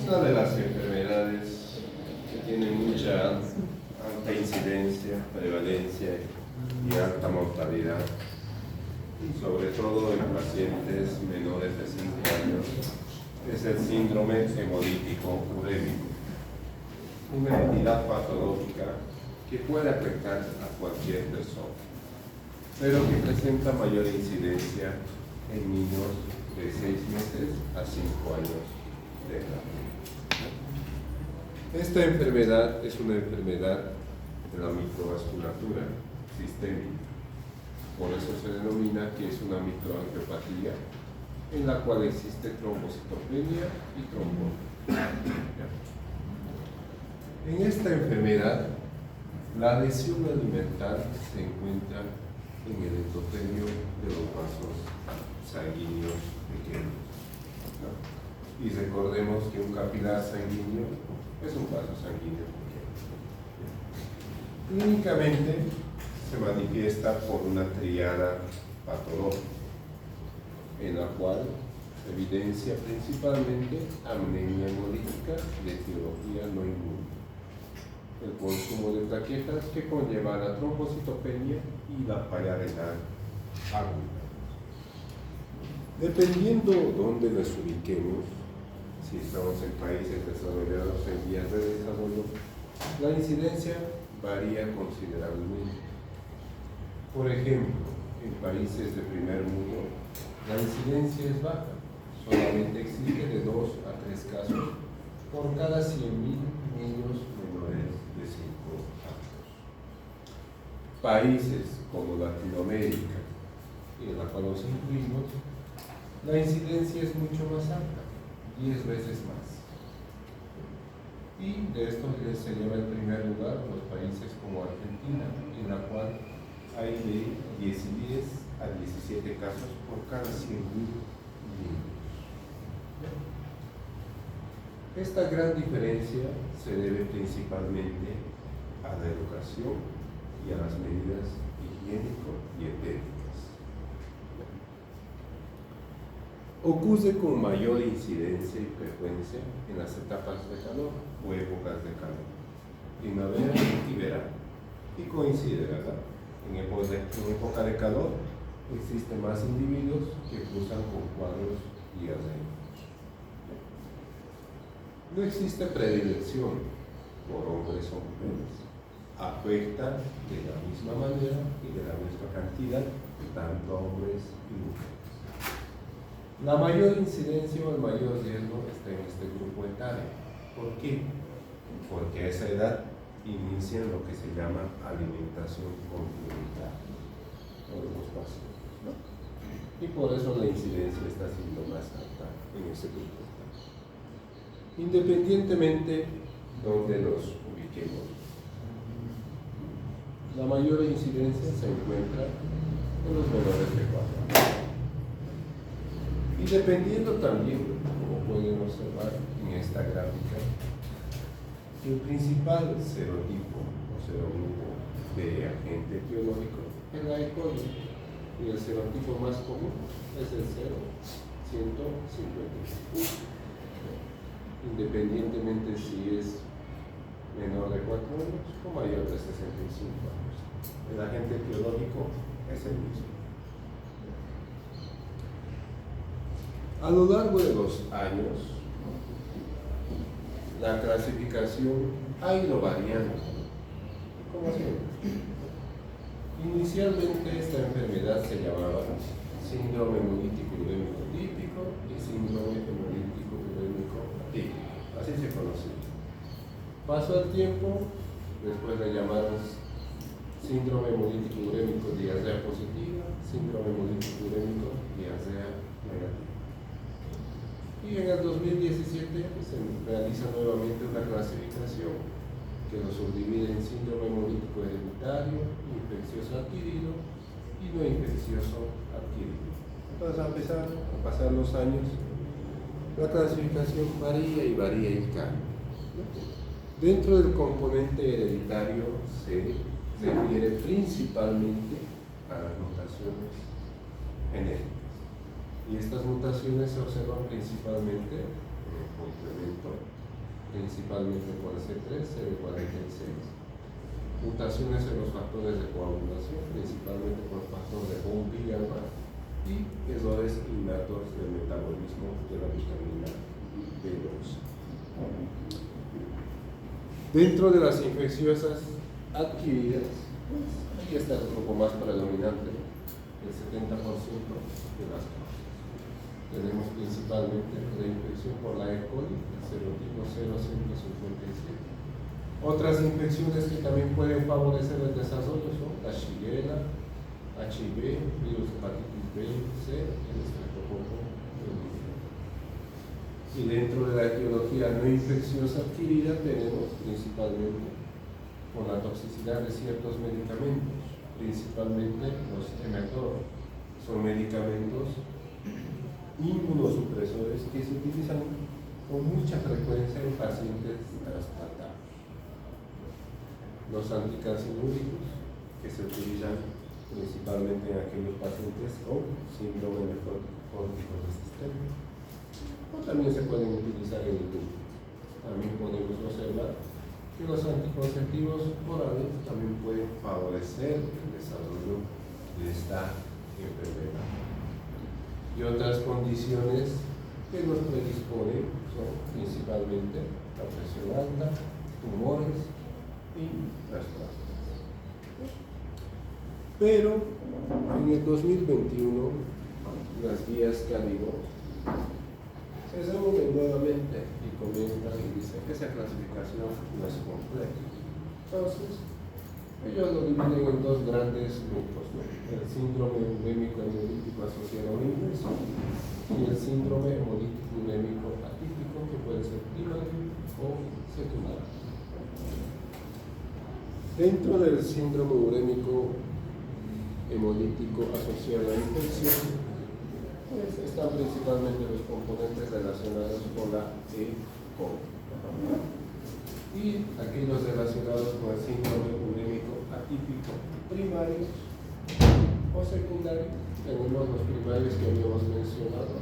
una de las enfermedades que tiene mucha alta incidencia, prevalencia y alta mortalidad, y sobre todo en pacientes menores de 5 años, es el síndrome hemolítico urémico, una entidad patológica que puede afectar a cualquier persona, pero que presenta mayor incidencia en niños de 6 meses a 5 años de edad. Esta enfermedad es una enfermedad de la microvasculatura sistémica, por eso se denomina que es una microangiopatía en la cual existe trombocitopenia y trombosis. En esta enfermedad, la lesión alimentar se encuentra en el endotelio de los vasos sanguíneos pequeños, ¿no? Y recordemos que un capilar sanguíneo es un vaso sanguíneo pequeño. Clínicamente se manifiesta por una triada patológica, en la cual se evidencia principalmente anemia hemolítica de etiología no inmune, el consumo de plaquetas que conlleva la trombocitopenia y la falla renal aguda. Dependiendo dónde nos ubiquemos, si estamos en países desarrollados en vías de desarrollo, la incidencia varía considerablemente. Por ejemplo, en países de primer mundo, la incidencia es baja, solamente existe de 2 a 3 casos por cada 100.000 niños menores de 5 años. Países como Latinoamérica, en la cual nos incluimos, la incidencia es mucho más alta, 10 veces más. Y de esto se lleva el primer lugar los países como Argentina, en la cual hay de 10 a 17 casos por cada 100.000 niños. Esta gran diferencia se debe principalmente a la educación y a las medidas higiénico-dietéticas. Ocurre con mayor incidencia y frecuencia en las etapas de calor o épocas de calor, primavera y verano, y coincide, ¿verdad? En época de calor existen más individuos que cruzan con cuadros diarreicos. No existe predilección por hombres o mujeres. Afecta de la misma manera y de la misma cantidad tanto a hombres y mujeres. La mayor incidencia o el mayor riesgo está en este grupo etario. ¿Por qué? Porque a esa edad inician lo que se llama alimentación complementaria de los pacientes, ¿no? Y por eso la incidencia está siendo más alta en ese grupo. Independientemente donde los ubiquemos, la mayor incidencia se encuentra en los menores de 4 años. Y dependiendo también, como pueden observar en esta gráfica, el principal serotipo o serogrupo de agente etiológico es la E. coli, y el serotipo más común es el 0,155, independientemente si es menor de 4 años o mayor de 65 años. El agente etiológico es el mismo. A lo largo de los años, la clasificación ha ido variando. ¿Cómo siempre? Inicialmente esta enfermedad se llamaba síndrome hemolítico urémico típico y síndrome hemolítico urémico típico. Así se conocía. Pasó el tiempo, después le llamaron síndrome hemolítico urémico diarrea positiva, síndrome hemolítico urémico diarrea negativa. Y en el 2017 se realiza nuevamente una clasificación que lo subdivide en síndrome hemolítico hereditario, infeccioso adquirido y no infeccioso adquirido. Entonces, a pasar los años, la clasificación varía y cambia. Dentro del componente hereditario se refiere principalmente a las mutaciones genéticas. Y estas mutaciones se observan principalmente complemento, principalmente por C3, CD46. Mutaciones en los factores de coagulación, principalmente por factores de Guillain-Barré, y errores innatos del metabolismo de la vitamina B12. Dentro de las infecciosas adquiridas, pues, aquí está el grupo más predominante, el 70% de las causas. Tenemos principalmente la infección por la E. coli, el serotipo 0157. Otras infecciones que también pueden favorecer el desarrollo son la Shigella, HIV, virus hepatitis B, C, el estreptococo. Y dentro de la etiología no infecciosa adquirida tenemos principalmente con la toxicidad de ciertos medicamentos, principalmente los emetor. Son medicamentos inmunosupresores que se utilizan con mucha frecuencia en pacientes trasplantados. Los anticarcinúricos, que se utilizan principalmente en aquellos pacientes con síndrome nefrótico resistente, o también se pueden utilizar en el grupo. También podemos observar que los anticonceptivos orales también pueden favorecer el desarrollo de esta enfermedad. Y otras condiciones que nos predisponen son principalmente la presión alta, tumores y trasplantes. Pero en el 2021 las guías que ha habido se reúnen nuevamente y comentan y dicen que esa clasificación no es completa. Entonces, ellos lo dividen en dos grandes grupos, ¿no? El síndrome urémico hemolítico asociado a una infección y el síndrome hemolítico urémico atípico, que puede ser primario o secundario. Dentro del síndrome urémico hemolítico asociado a infección, pues están principalmente los componentes relacionados con la E. coli y aquellos relacionados con el síndrome urémico atípico primarios o secundarios. Tenemos los primarios que habíamos mencionado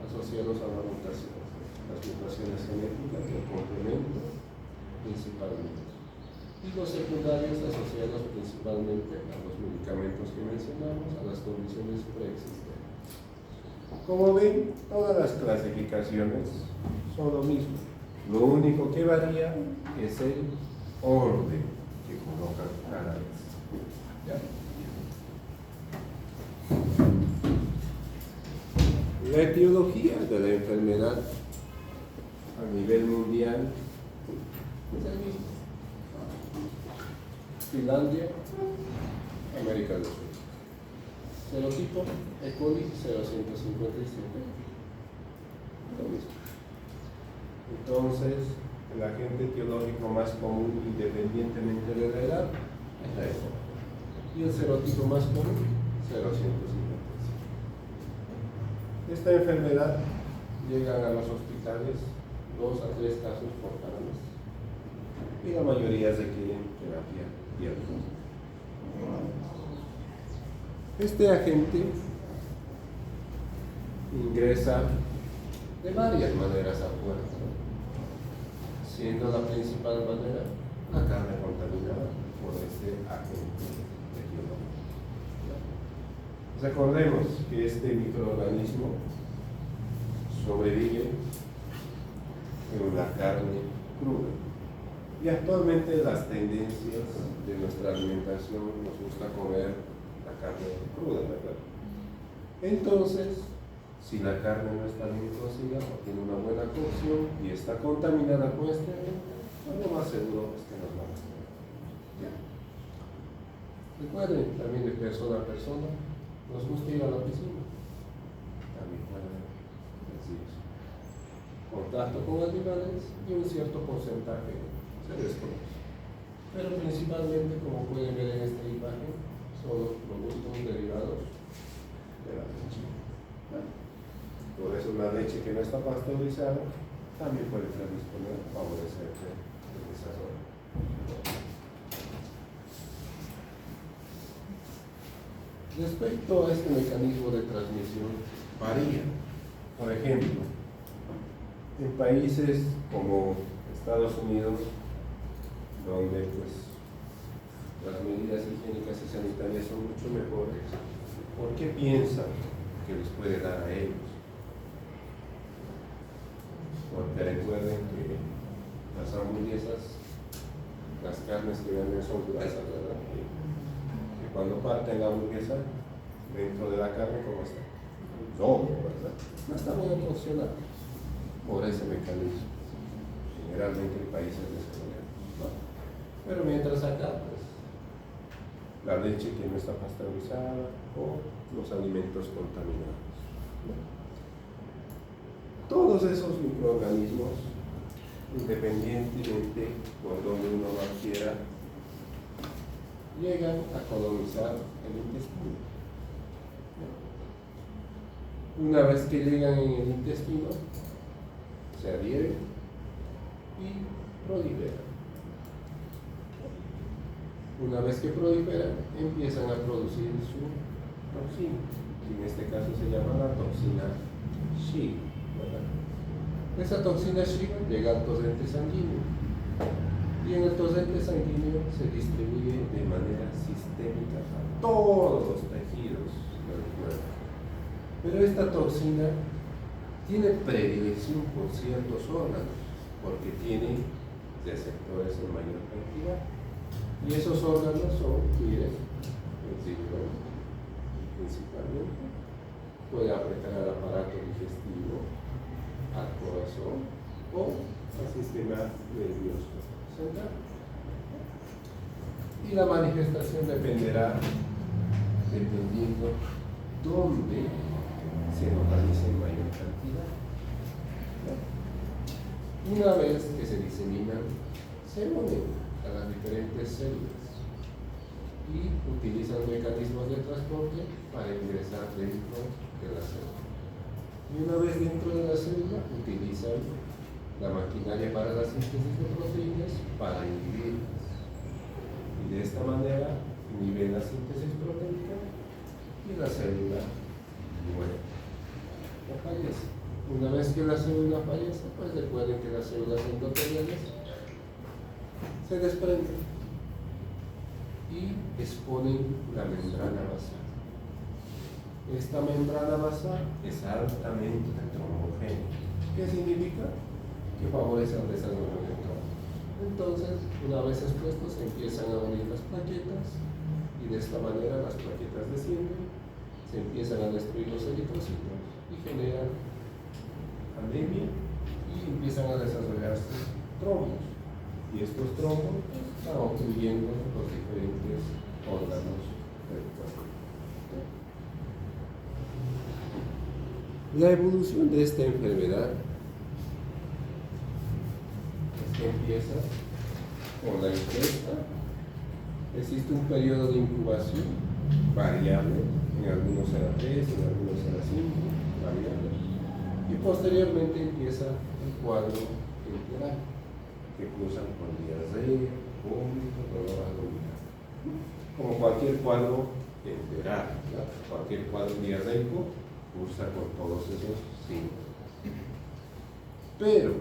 asociados a las mutaciones genéticas del complemento principalmente, y los secundarios asociados principalmente a los medicamentos que mencionamos, a las condiciones preexistentes. Como ven, todas las clasificaciones son lo mismo. Lo único que varía es el orden que colocan cada vez. ¿Ya? La etiología de la enfermedad a nivel mundial es el mismo. Finlandia, América del Sur. Serotipo E. coli 0157. Lo mismo. Entonces, el agente etiológico más común, independientemente de la edad, es la E. coli. Y el serotipo más común, 0157. Esta enfermedad llegan a los hospitales 2 a 3 casos por cada mes. Y la mayoría requieren terapia diagnóstica. Este agente ingresa de varias maneras al cuerpo, siendo la principal manera la carne contaminada por este agente etiológico. Recordemos que este microorganismo sobrevive en la carne cruda. Y actualmente las tendencias de nuestra alimentación nos gusta comer la carne cruda, ¿verdad? Entonces, si la carne no está bien cocida o tiene una buena cocción y está contaminada con este agente, lo más seguro es que nos va a comer. Recuerden también, de persona a persona, nos gusta ir a la piscina. También pueden decir eso. Contacto con animales y un cierto porcentaje se desconoce. Pero principalmente, como pueden ver en esta imagen, son los productos derivados de la leche. Por eso una leche que no está pasteurizada también puede predisponer a favorecer el desarrollo. Respecto a este mecanismo de transmisión, varía. Por ejemplo, En países como Estados Unidos, donde pues las medidas higiénicas y sanitarias son mucho mejores, ¿por qué piensan que les puede dar a ellos? Porque recuerden que las hamburguesas, las carnes que venden son grasas, ¿verdad? Que cuando parten la hamburguesa, dentro de la carne, ¿cómo está? No, ¿verdad? No está muy porcionado por ese mecanismo. Generalmente en países desarrollados, ¿no? Pero mientras acá, pues, la leche que no está pasteurizada o los alimentos contaminados, ¿no? Todos esos microorganismos, independientemente por donde uno lo adquiera, llegan a colonizar el intestino. Una vez que llegan en el intestino, se adhieren y proliferan. Una vez que proliferan, empiezan a producir su toxina, que en este caso se llama la toxina Shiga, ¿verdad? Esa toxina Shiga llega al torrente sanguíneo y en el torrente sanguíneo se distribuye de manera sistémica a todos los tejidos del cuerpo. Pero esta toxina tiene predilección por ciertos órganos porque tiene receptores en mayor cantidad. Y esos órganos son, miren, el riñón, principalmente, puede afectar al aparato digestivo, al corazón o al sistema nervioso central. Y la manifestación dependerá dependiendo dónde se localiza en mayor cantidad. Una vez que se diseminan, se unen a las diferentes células y utilizan mecanismos de transporte para ingresar dentro de la célula. Y una vez dentro de la célula, utilizan la maquinaria para la síntesis de proteínas para inhibirlas. Y de esta manera inhiben la síntesis proteínica y la célula muere o fallece. Una vez que la célula fallece, pues recuerden que las células endoteliales se desprenden y exponen la membrana basal. Esta membrana basal es altamente trombogénica. ¿Qué significa? Que favorece el desarrollo del trombo. Entonces, una vez expuestos, empiezan a unir las plaquetas y de esta manera las plaquetas descienden, se empiezan a destruir los eritrocitos y generan anemia y empiezan a desarrollarse trombos. Y estos trombos están obstruyendo los diferentes órganos del cuerpo. La evolución de esta enfermedad es que empieza con la ingesta. Existe un periodo de incubación variable, en algunos será 3, en algunos será 5, variable. Y posteriormente empieza el cuadro enteral, que cruzan con diarrea, vómito, dolor abdominal. Como cualquier cuadro enteral, ¿no? Cualquier cuadro diarreico cursa con todos esos síntomas. Pero,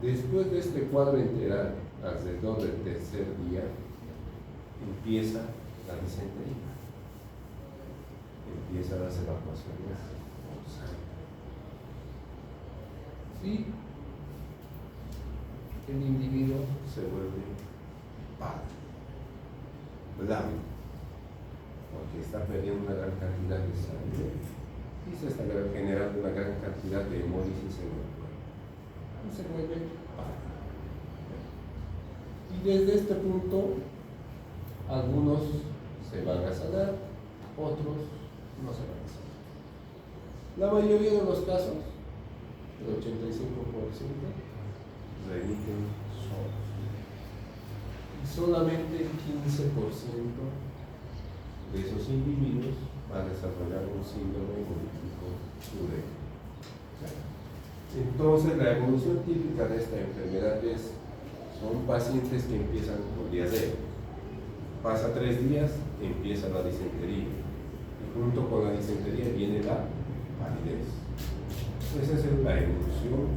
después de este cuadro enteral, alrededor del tercer día, empieza la disentería. Empiezan las evacuaciones forzosas. Y el individuo se vuelve pálido, blanco, porque está perdiendo una gran cantidad de sangre y se está generando una gran cantidad de hemólisis en el cuerpo. Y se vuelve pálido. Y desde este punto, algunos se van a sanar, otros no se van a sanar. La mayoría de los casos, el 85%, remiten solos. Y solamente el 15% de esos individuos va a desarrollar un síndrome hemolítico urémico. Entonces, la evolución típica de esta enfermedad son pacientes que empiezan con diarrea. Pasa 3 días, empieza la disentería. Y junto con la disentería viene la palidez. Esa es la evolución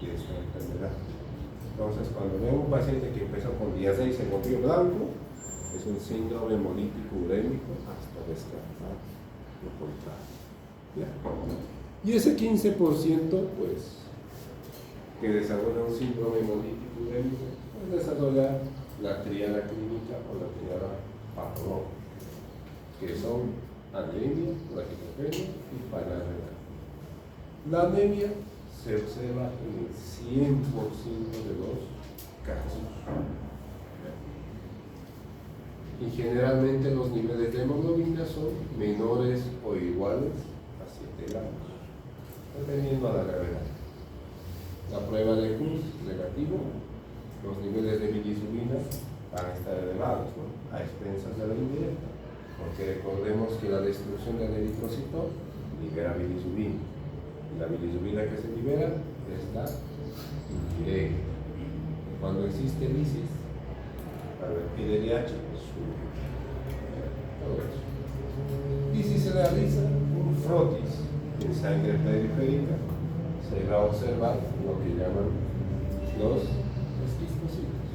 de esta enfermedad. Entonces, cuando veo un paciente que empezó con diarrea y se volvió blanco, es un síndrome hemolítico urémico hasta descartar lo contrario. ¿Ya? Y ese 15%, pues, que desarrolla un síndrome hemolítico urémico, pues desarrolla la triada clínica o la triada patológica, que son anemia, plaquetopenia y parar renal. La anemia se observa en el 100% de los casos. Y generalmente los niveles de hemoglobina son menores o iguales a 7 gramos, dependiendo de la gravedad. La prueba de Hus negativo, los niveles de bilisubina van a estar elevados, ¿no?, a expensas de la indirecta, porque recordemos que la destrucción del eritrocito libera bilisubina, y la bilisubina que se libera es la indirecta. Cuando existe lisis, el LDH sube. Todo eso. Y si se realiza un frotis en sangre periférica, se va a observar lo que llaman los esquistocitos.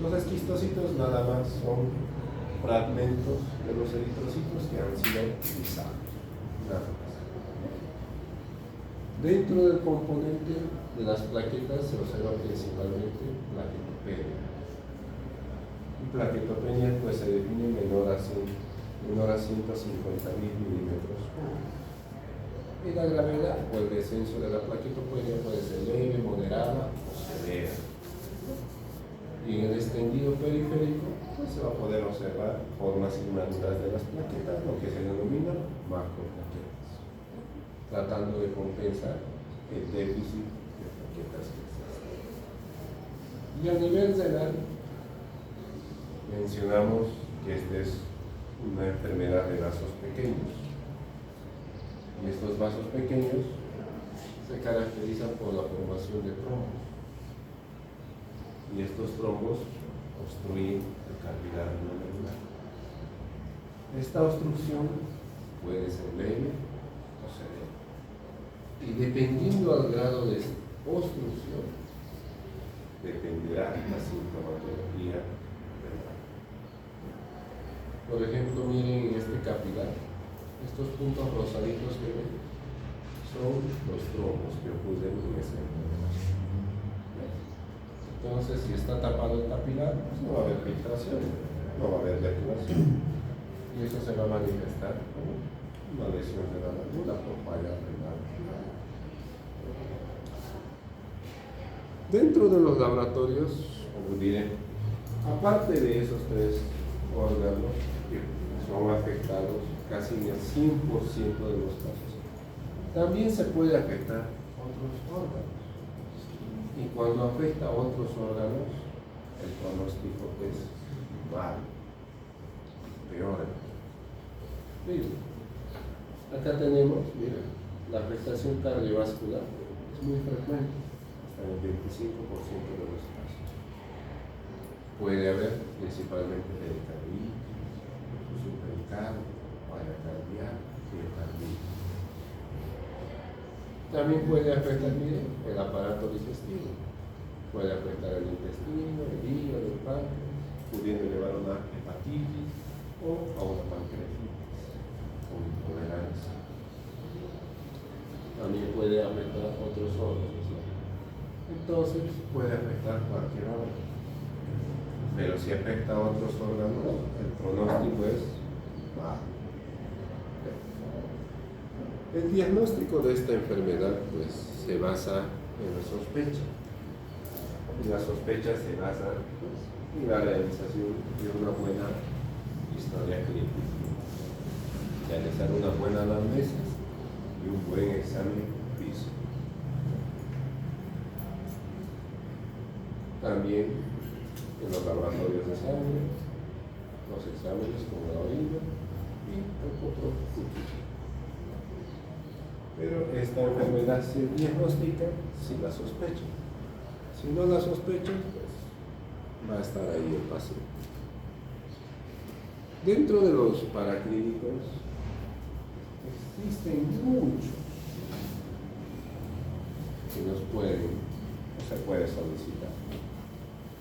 Los esquistocitos nada más son fragmentos de los eritrocitos que han sido lisados. Nada más. Dentro del componente de las plaquetas se observa principalmente plaquetopenia. Y plaquetopenia pues se define menor a 150.000 milímetros. Y la gravedad o el descenso de la plaquetopenia puede ser leve, moderada o severa. Y en el extendido periférico pues se va a poder observar formas inmaduras de las plaquetas, lo que se denomina macroplaquetas, tratando de compensar el déficit de plaquetas que existen. Y a nivel renal, mencionamos que esta es una enfermedad de vasos pequeños. Y estos vasos pequeños se caracterizan por la formación de trombos. Y estos trombos obstruyen el capilar glomerular. Esta obstrucción puede ser leve o severa. Y dependiendo al grado de obstrucción, dependerá la sintomatología renal. Por ejemplo, miren en este capilar, estos puntos rosaditos que ven son los trombos que ocurren en esa enfermedad. Entonces, si está tapado el capilar, pues no va a haber filtración, no va a haber circulación. Y eso se va a manifestar como una lesión de la válvula por falla renal. Dentro de los laboratorios, como diré, aparte de esos 3 órganos que son afectados casi en el 100% de los casos, también se puede afectar otros órganos. Y cuando afecta a otros órganos, el pronóstico es malo, peor. Miren, acá tenemos, miren, la afectación cardiovascular es muy frecuente, hasta el 25% de los casos. Puede haber principalmente pericarditis, pericardio, falla cardíaca, miocarditis. También puede afectar, miren, el aparato digestivo. Puede afectar el intestino, el hígado, el páncreas, pudiendo llevar a una hepatitis o a una pancreatitis o intolerancia. También puede afectar otros órganos, ¿no? Entonces puede afectar cualquier órgano. Pero si afecta a otros órganos, el pronóstico es bajo. El diagnóstico de esta enfermedad pues se basa en la sospecha. Y la sospecha se basa en la realización de una buena historia clínica, realizar una buena anamnesis y un buen examen físico. También en los laboratorios de sangre, los exámenes como la orina y el control físico. Pero esta enfermedad se diagnostica si la sospecha. Si no la sospecha, pues va a estar ahí el paciente. Dentro de los paraclínicos existen muchos que nos pueden o se puede solicitar.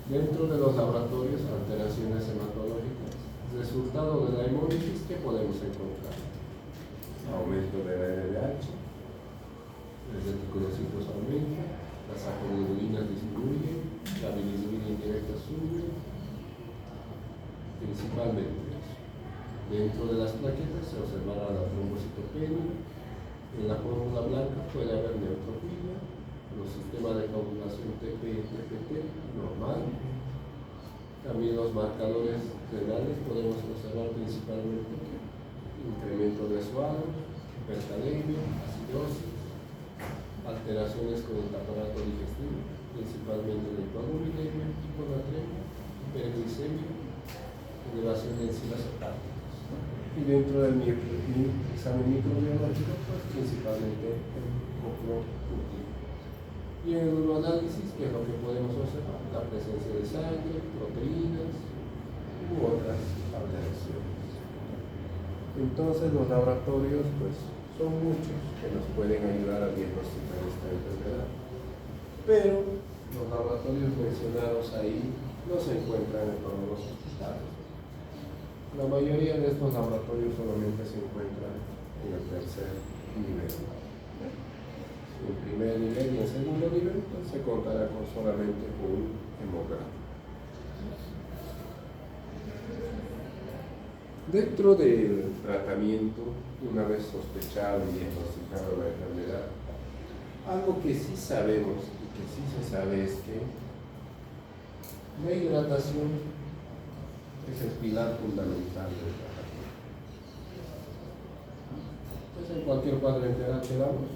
Dentro de los laboratorios, alteraciones hematológicas, resultado de la hemólisis, ¿qué podemos encontrar? Aumento de la LDH, el reticulocitos aumenta, las aponeurinas disminuyen, la bilirrubina indirecta sube, principalmente eso. Dentro de las plaquetas se observará la trombocitopenia, en la fórmula blanca puede haber neutropenia, los sistemas de coagulación TP y TPT normal. También los marcadores renales podemos observar principalmente incremento de suado, hipercalemia, acidosis, alteraciones con el aparato digestivo, principalmente de hipoalbuminemia, hiponatremia, hiperglicemia, elevación de enzimas hepáticas. Y dentro del examen microbiológico, pues principalmente el copro-cultivo. Y en el uroanálisis, ¿qué es lo que podemos observar? La presencia de sangre, proteínas u otras alteraciones. Entonces los laboratorios pues son muchos que nos pueden ayudar a diagnosticar esta enfermedad. Pero los laboratorios mencionados ahí no se encuentran en todos los hospitales. La mayoría de estos laboratorios solamente se encuentran en el tercer nivel. En primer nivel y en segundo nivel pues, se contará con solamente un hemograma. Dentro del tratamiento, una vez sospechado y diagnosticado la enfermedad, algo que sí sabemos y que sí se sabe es que la hidratación es el pilar fundamental del tratamiento. Entonces, en cualquier cuadro enteral que damos,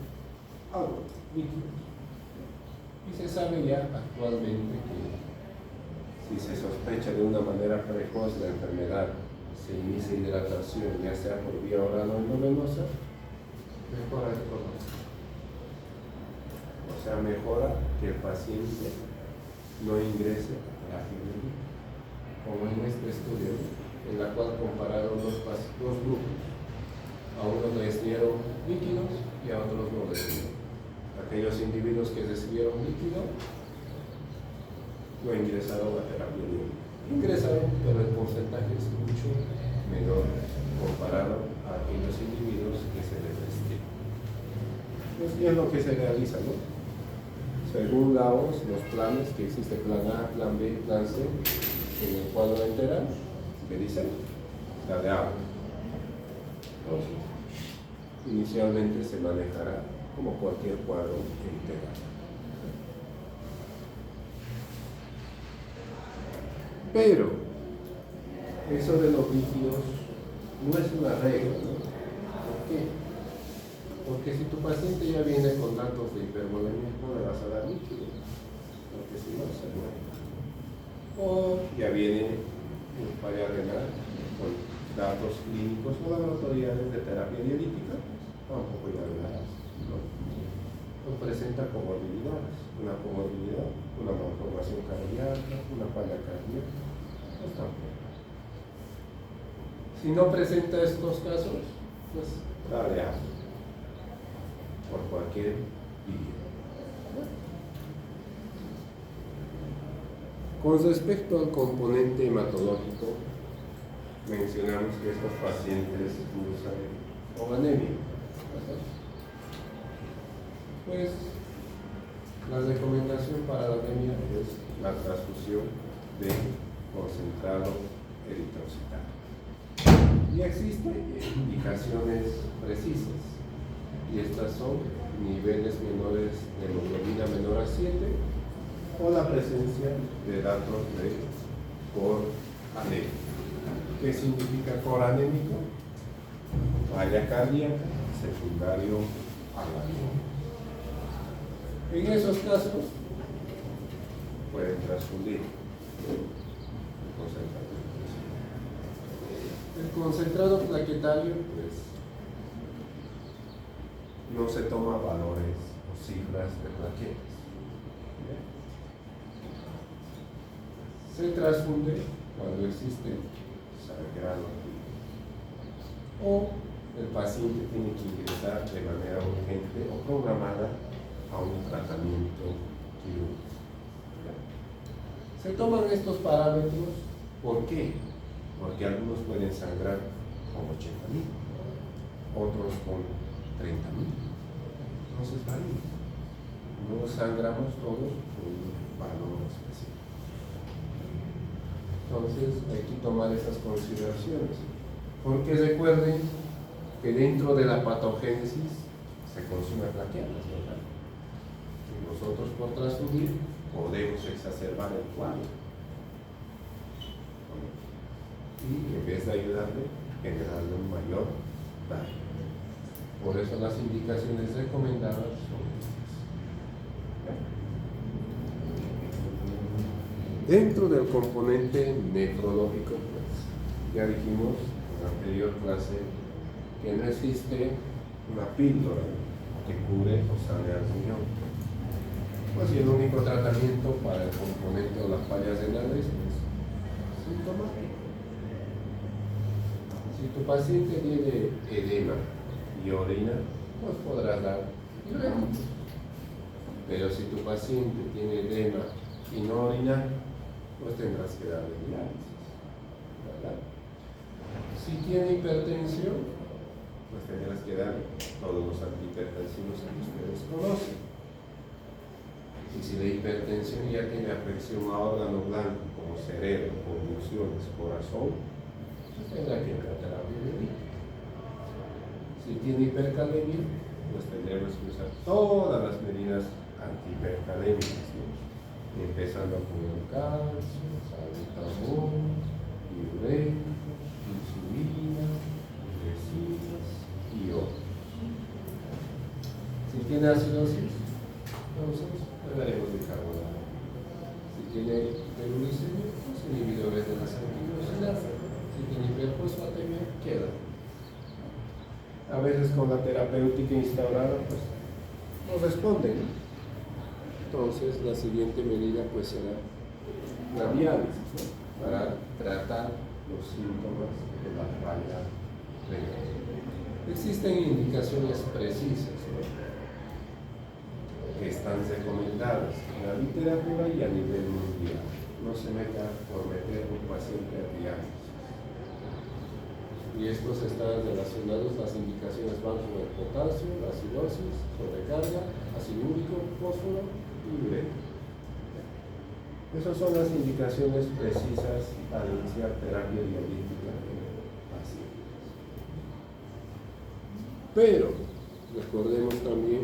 agua, líquido. Y se sabe ya actualmente que si se sospecha de una manera precoz la enfermedad, se inicia hidratación, ya sea por vía oral o endovenosa, mejora el pronóstico. O sea, mejora que el paciente no ingrese a terapia médica, como en este estudio, en la cual compararon dos grupos. A unos les dieron líquidos y a otros no les dieron. Aquellos individuos que recibieron líquido no ingresaron a terapia médica. Ingresaron, pero el porcentaje es mucho menor comparado a aquellos individuos que se les restringen. Pues es lo que se realiza, ¿no? Según los planes que existe, plan A, plan B, plan C, en el cuadro enteral, que dicen la de agua. Entonces, inicialmente se manejará como cualquier cuadro enteral. Pero eso de los líquidos no es una regla, ¿no? ¿Por qué? Porque si tu paciente ya viene con datos de hipervolemia, no le vas a dar líquido, porque si no se muere. O ya viene en falla renal con datos clínicos o laboratoriales de terapia dialítica, tampoco ya le darás, ¿no? O presenta comorbilidades, una comorbilidad, una malformación cardíaca, una falla cardíaca, pues tampoco. Si no presenta estos casos, pues dale agua por cualquier vía. Con respecto al componente hematológico, mencionamos que estos pacientes cursan con anemia. Pues la recomendación para la anemia es la transfusión de concentrado eritrocitario. Y existen indicaciones precisas, y estas son niveles menores de hemoglobina menor a 7 o la presencia de datos de cor anémico. ¿Qué significa cor anémico? Falla cardíaca secundario a la anemia. En esos casos pueden transfundir el concentrado plaquetario, pues no se toma valores o cifras de plaquetas. Se transfunde cuando existe sangrado o el paciente tiene que ingresar de manera urgente o programada a un tratamiento quirúrgico. Se toman estos parámetros, ¿por qué? Porque algunos pueden sangrar con 80.000, otros con 30.000. Entonces varía. No sangramos todos con un valor específico. Entonces hay que tomar esas consideraciones. Porque recuerden que dentro de la patogénesis se consume plaqueadas, ¿verdad? Y nosotros por transfundir podemos exacerbar el cuadro. Y en vez de ayudarle, generarle un mayor daño. Por eso las indicaciones recomendadas son estas. Dentro del componente nefrológico, pues, ya dijimos en la anterior clase que no existe una píldora que cure o sane al riñón. Pues y el único tratamiento para el componente o las fallas renales es sintomático. Si tu paciente tiene edema y orina, pues podrás dar diuréticos. Pero si tu paciente tiene edema y no orina, pues tendrás que darle diálisis, ¿verdad? Si tiene hipertensión, pues tendrás que dar todos los antihipertensivos que ustedes conocen. Y si la hipertensión ya tiene afección a órgano blanco como cerebro, convulsiones, corazón, pues tendrá que entrar terapia diurética. Si tiene hipercalemia, pues tendremos que usar todas las medidas antihipercalémicas, ¿no? Empezando con el calcio, salbutamol, diuréticos, insulina, resinas y otros. Si tiene acidosis, entonces hablaremos de carbonato. Si tiene hiperuricemia, pues inhibidores de la angioglobulinasa. Si tiene hiperfosfatemia, queda. A veces con la terapéutica instaurada, pues no responden, ¿no? Entonces la siguiente medida pues será la diálisis, ¿no? Para tratar los síntomas de la falla renal. Existen indicaciones precisas, ¿no? Que están recomendadas en la literatura y a nivel mundial. No se meta por meter un paciente a diálisis. Y estos están relacionados, las indicaciones van con el potasio, la acidosis, sobrecarga, ácido úrico, fósforo y urea. Esas son las indicaciones precisas para iniciar terapia dialítica en pacientes. Pero recordemos también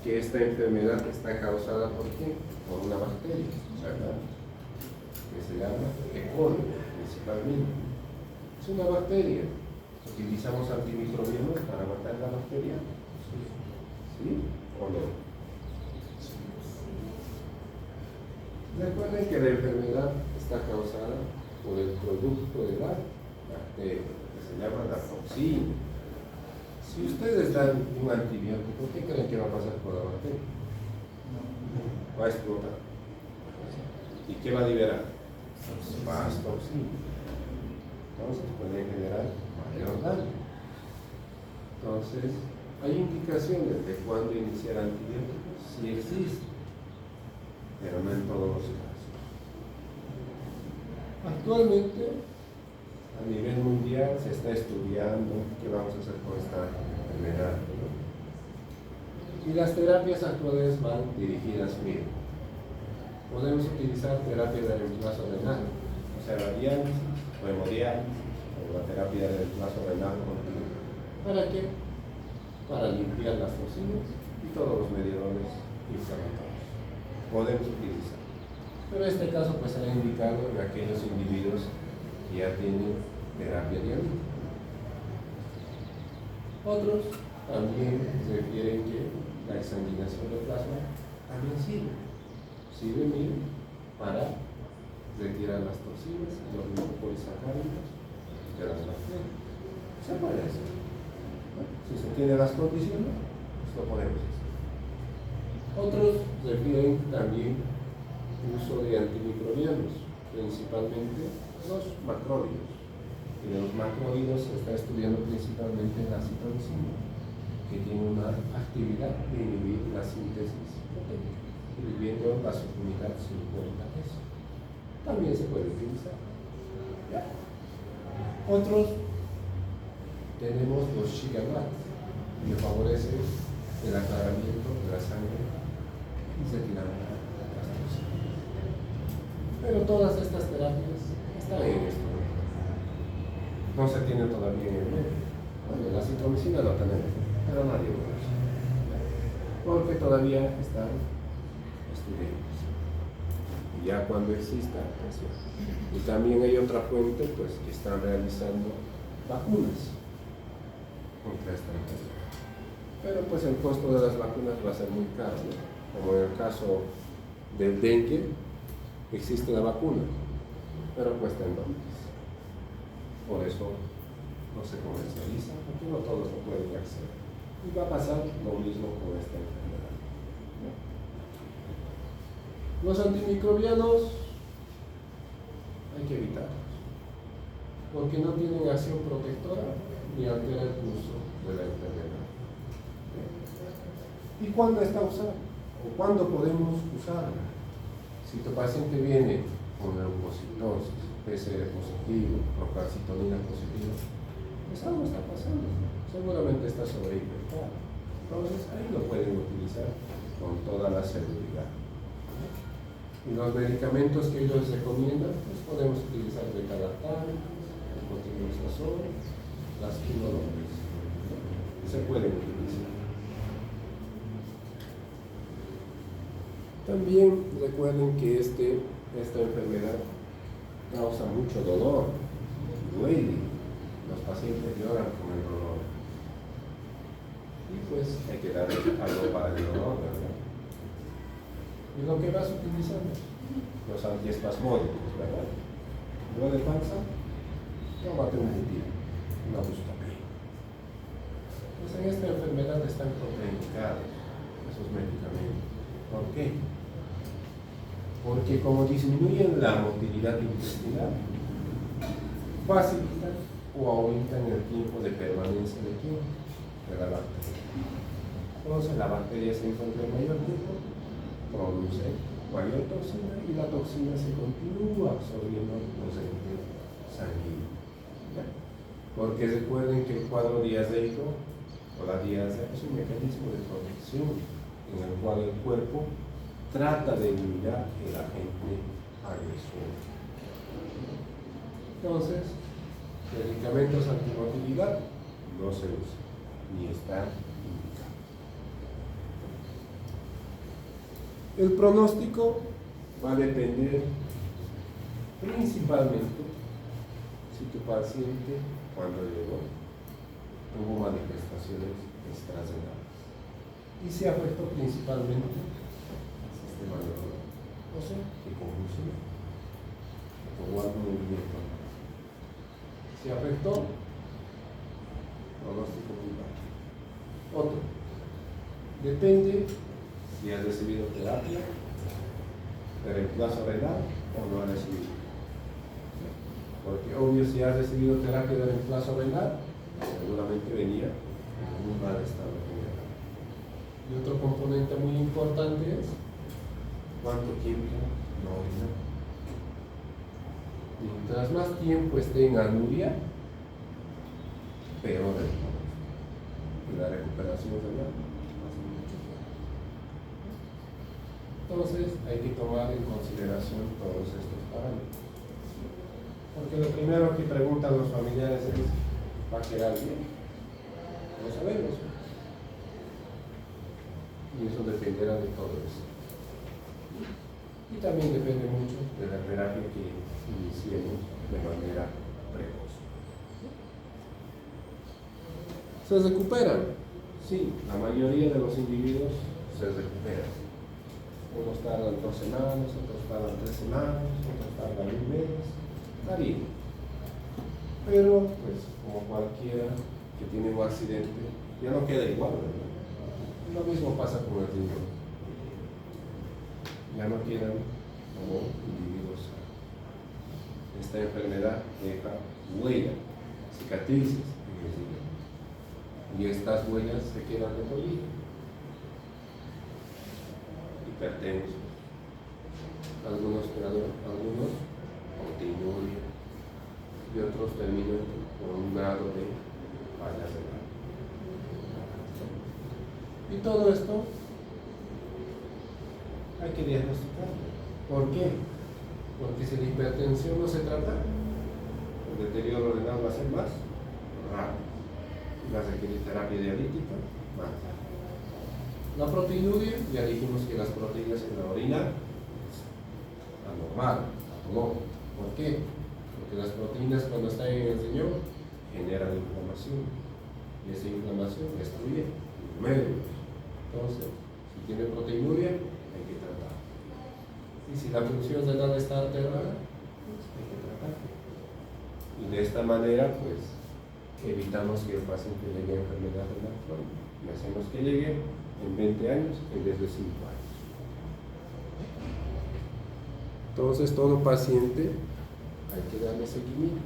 que esta enfermedad está causada ¿por qué? Por una bacteria, ¿verdad? Que se llama E. coli principalmente. Es una bacteria. ¿Utilizamos antimicrobianos para matar la bacteria? ¿Sí o no? Recuerden que la enfermedad está causada por el producto de la bacteria, que se llama la toxina. Si ustedes dan un antibiótico, ¿qué creen que va a pasar con la bacteria? Va a explotar. ¿Y qué va a liberar? Más toxina. Entonces puede generar mayor daño. Entonces, hay indicaciones de cuándo iniciar antibióticos, sí existen, pero no en todos los casos. Actualmente, a nivel mundial, se está estudiando qué vamos a hacer con esta enfermedad, ¿no? Y las terapias actuales van dirigidas bien. Podemos utilizar terapia de reemplazo renal, o sea, la diálisis, o hemodiálisis, o la terapia de reemplazo renal continua. ¿Para qué? Para limpiar las toxinas y todos los mediadores inflamatorios. Podemos utilizar. Pero en este caso pues será indicado en aquellos individuos que ya tienen terapia dialítica. Otros también refieren que la exsanguinación de plasma también sirve. Sirve bien para retirar las toxinas y los mucopolisacáridos de las bacterias. Se puede hacer. Si se tienen las condiciones, pues lo podemos hacer. Otros refieren también uso de antimicrobianos, principalmente los macrólidos. Y los macrólidos se está estudiando principalmente la citosina, que tiene una actividad de inhibir la síntesis proteica, inhibiendo la subunidad 50S. También se puede utilizar. ¿Ya? Otros tenemos los shigamat, que favorecen el aclaramiento de la sangre y se tiran las toxinas. Pero todas estas terapias están en esto. No se tiene todavía en el medio. Bueno, la citromicina no tenemos, pero nadie lo usa. Porque todavía están estudiando. Y ya cuando exista, pues, y también hay otra fuente, pues, que están realizando vacunas contra esta enfermedad. Pero pues el costo de las vacunas va a ser muy caro, ¿no? Como en el caso del dengue, existe la vacuna, pero cuesta en dólares. Por eso no se comercializa, porque no todos lo pueden acceder. Y va a pasar lo mismo con esta enfermedad, ¿no? Los antimicrobianos hay que evitarlos, porque no tienen acción protectora ni altera el curso de la enfermedad. ¿Y cuándo está usada? ¿O cuándo podemos usarla? Si tu paciente viene con leucocitosis, PCR positivo, procalcitonina positiva, pues algo está pasando. Seguramente está sobreinfectado. Entonces ahí lo pueden utilizar con toda la seguridad. Y los medicamentos que ellos recomiendan, pues podemos utilizar beta-lactam, el cotrimoxazol, las quinolones. Se pueden utilizar. También recuerden que esta enfermedad causa mucho dolor, duele, los pacientes lloran con el dolor. Y pues hay que darle algo para el dolor, ¿verdad? Y lo que vas utilizando, los antiespasmódicos, ¿verdad? ¿Duele panza? Tómate un butil, una buscapina. Pues en esta enfermedad están contraindicados esos medicamentos. ¿Por qué? Porque como disminuyen la motilidad intestinal, facilitan o aumentan el tiempo de permanencia de la bacteria. Entonces la bacteria se encuentra en mayor tiempo, produce mayor toxina y la toxina se continúa absorbiendo los elementos sanguíneos. Porque recuerden que el cuadro diazeico o la diazea es un mecanismo de protección en el cual el cuerpo trata de eliminar el agente agresor. Entonces, medicamentos antimotilidad no se usan, ni están indicados. El pronóstico va a depender principalmente si tu paciente, cuando llegó, tuvo manifestaciones extrarenales y se afectó principalmente el sistema nervioso, o sea, que convulsionó, que tuvo algún movimiento. Se afectó, pronóstico muy bajo. Otro, depende si has recibido terapia de reemplazo renal o no has recibido. Porque obvio, si has recibido terapia de reemplazo renal, seguramente venía en un mal estado general. Y otro componente muy importante es cuánto tiempo no orina. Mientras más tiempo esté en anuria, peor es. Y la recuperación renal hace mucho tiempo. Entonces hay que tomar en consideración todos estos parámetros. Porque lo primero que preguntan los familiares es, ¿va a quedar bien? No sabemos. Y eso dependerá de todo eso. Y también depende mucho de la terapia que iniciemos de manera precoz. ¿Se recuperan? Sí, la mayoría de los individuos se recuperan. Unos tardan 2 semanas, otros tardan 3 semanas, otros tardan 1 mes. Está bien. Pero, pues, como cualquiera que tiene un accidente, ya no queda igual, ¿verdad? Lo mismo pasa con el riñón. Ya no quedan como individuos sanos. Esta enfermedad deja huella cicatrices en el riñón. Y estas huellas se quedan de por vida. Hipertensos, algunos proteinuria y otros terminan con un grado de falla renal. Y todo esto hay que diagnosticarlo. ¿Por qué? Porque si la hipertensión no se trata, el deterioro renal va a ser más rápido. Va a requerir terapia dialítica más. La proteinuria, ya dijimos que las proteínas en la orina es anormal, no. ¿Por qué? Porque las proteínas cuando están en el riñón generan inflamación y esa inflamación destruye médula. Entonces, si tiene proteinuria, hay que tratar. Y si la función renal está alterada, pues hay que tratar. Y de esta manera, pues, evitamos que el paciente llegue a enfermedad renal crónica y hacemos que llegue en 20 años en vez de 5 años. Entonces, todo paciente hay que darle seguimiento.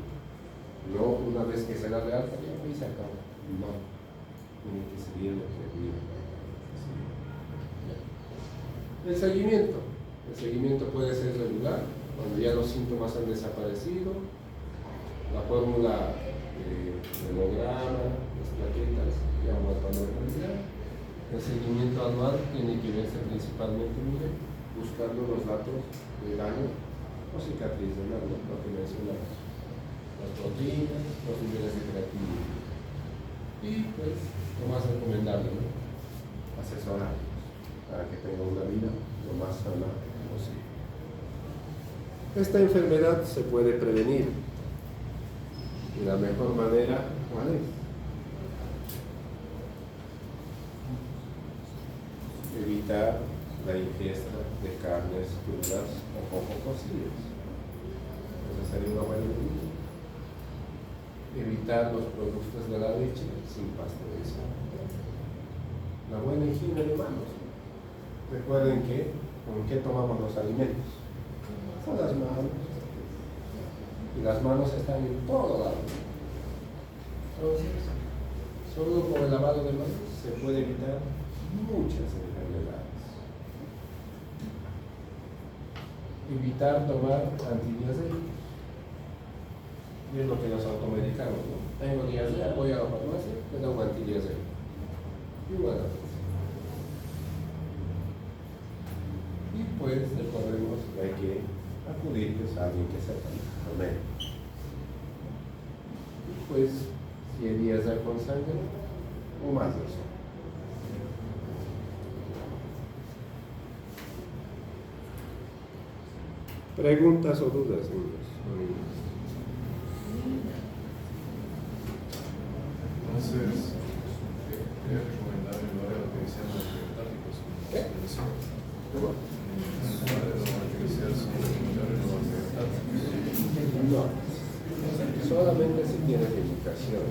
No una vez que se da de alta, ya ahí se acaba. No. Tiene que seguir lo que vive. El seguimiento puede ser regular, cuando ya los síntomas han desaparecido, la fórmula de hemograma, las plaquetas ya han vuelto a normalidad. El seguimiento anual tiene que verse principalmente, buscando los datos de daño o cicatriz renal, lo que mencionamos, las proteínas, los niveles de creatinina. Y pues, lo más recomendable, ¿no? Asesorar para que tenga una vida lo más sana posible. Esta enfermedad se puede prevenir y la mejor manera, ¿cuál es? Evitar la ingesta de carnes crudas o poco cocidas. Esa sería una buena medida. Evitar los productos de la leche sin pasteurizar. La buena higiene de manos. Recuerden que, ¿con qué tomamos los alimentos? Con las manos. Y las manos están en todo lado. Entonces, solo con el lavado de manos se puede evitar muchas enfermedades. Evitar tomar antidiarreicos. Y es lo que nos automedicamos, ¿no? Tengo diarrea, voy a la farmacia, me da un antidiarreico. Y bueno, y pues recordemos que hay que acudir pues, a alguien que sepa, al médico. Y pues, si hay diarrea con sangre, o más de eso. ¿Preguntas o dudas, niños? Entonces, ¿qué recomendable lo que decían los vegetarios? ¿Qué? No, solamente si tienes indicación.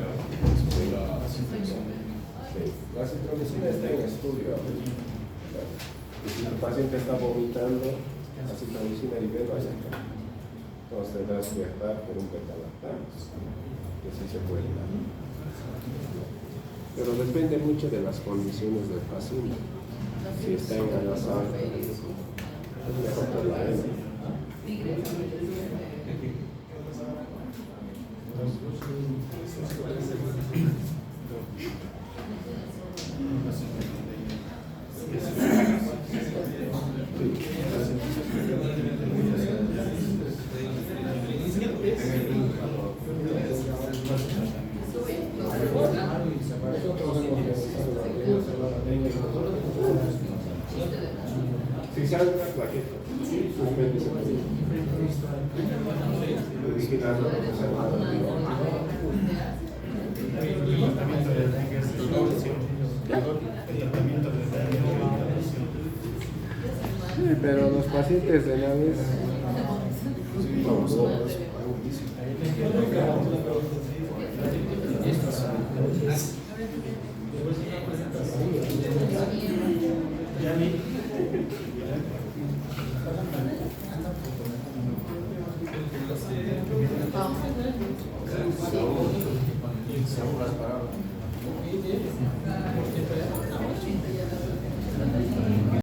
La citromicina está en estudio. Y si tu paciente está vomitando, la citromicina libera acá. Entonces tendrás que estar por un beta-lactam, que sí se puede dar. Pero depende mucho de las condiciones del paciente. Si está engrasado, es mejor por la M. Si sale una plaqueta, suspende ese paciente. Vigilando que se sí, pero los pacientes renales,